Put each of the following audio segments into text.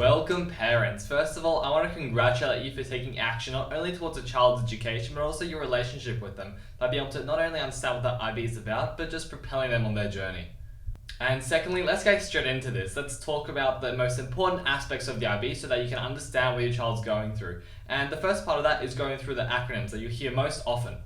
Welcome parents. First of all, I want to congratulate you for taking action not only towards a child's education but also your relationship with them by being able to not only understand what the IB is about but just propelling them on their journey. And secondly, let's get straight into this. Let's talk about the most important aspects of the IB so that you can understand what your child's going through. And the first part of that is going through the acronyms that you hear most often.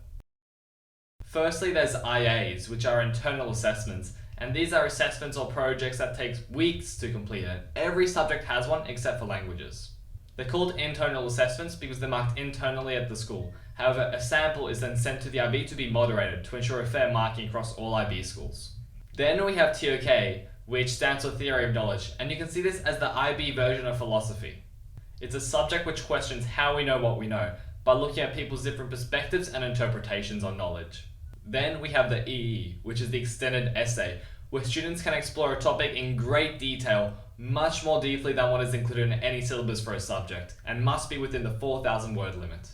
Firstly, there's IAs, which are internal assessments. And these are assessments or projects that take weeks to complete, and every subject has one except for languages. They're called internal assessments because they're marked internally at the school. However, a sample is then sent to the IB to be moderated to ensure a fair marking across all IB schools. Then we have TOK, which stands for Theory of Knowledge, and you can see this as the IB version of philosophy. It's a subject which questions how we know what we know by looking at people's different perspectives and interpretations on knowledge. Then we have the EE, which is the extended essay, where students can explore a topic in great detail, much more deeply than what is included in any syllabus for a subject, and must be within the 4,000 word limit.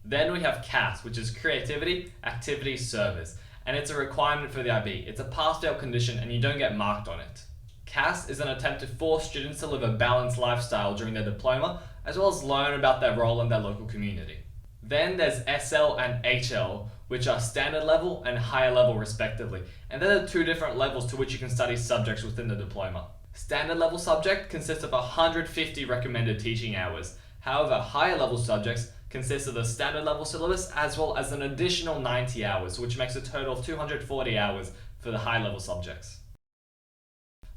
Then we have CAS, which is Creativity, Activity, Service, and it's a requirement for the IB. It's a pass-fail condition and you don't get marked on it. CAS is an attempt to force students to live a balanced lifestyle during their diploma, as well as learn about their role in their local community. Then there's SL and HL, which are standard level and higher level respectively, and they're the two different levels to which you can study subjects within the diploma. Standard level subject consists of 150 recommended teaching hours. However, higher level subjects consist of the standard level syllabus as well as an additional 90 hours, which makes a total of 240 hours for the high level subjects.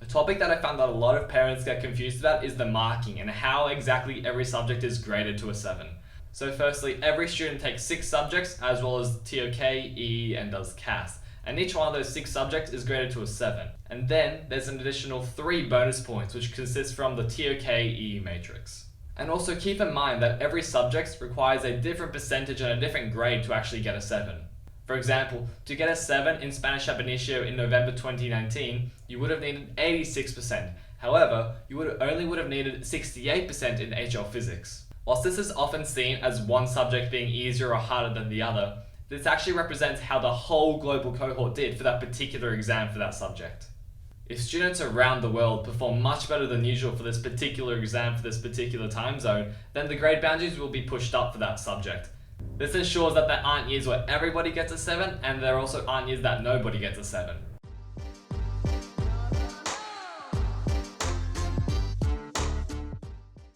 A topic that I found that a lot of parents get confused about is the marking and how exactly every subject is graded to a 7. So firstly, every student takes 6 subjects as well as TOK, EE and does CAS. And each one of those 6 subjects is graded to a 7. And then there's an additional 3 bonus points which consist from the TOK EE matrix. And also keep in mind that every subject requires a different percentage and a different grade to actually get a 7. For example, to get a 7 in Spanish ab initio in November 2019, you would have needed 86%. However, you would have needed 68% in HL physics. Whilst this is often seen as one subject being easier or harder than the other, this actually represents how the whole global cohort did for that particular exam for that subject. If students around the world perform much better than usual for this particular exam for this particular time zone, then the grade boundaries will be pushed up for that subject. This ensures that there aren't years where everybody gets a 7 and there also aren't years that nobody gets a 7.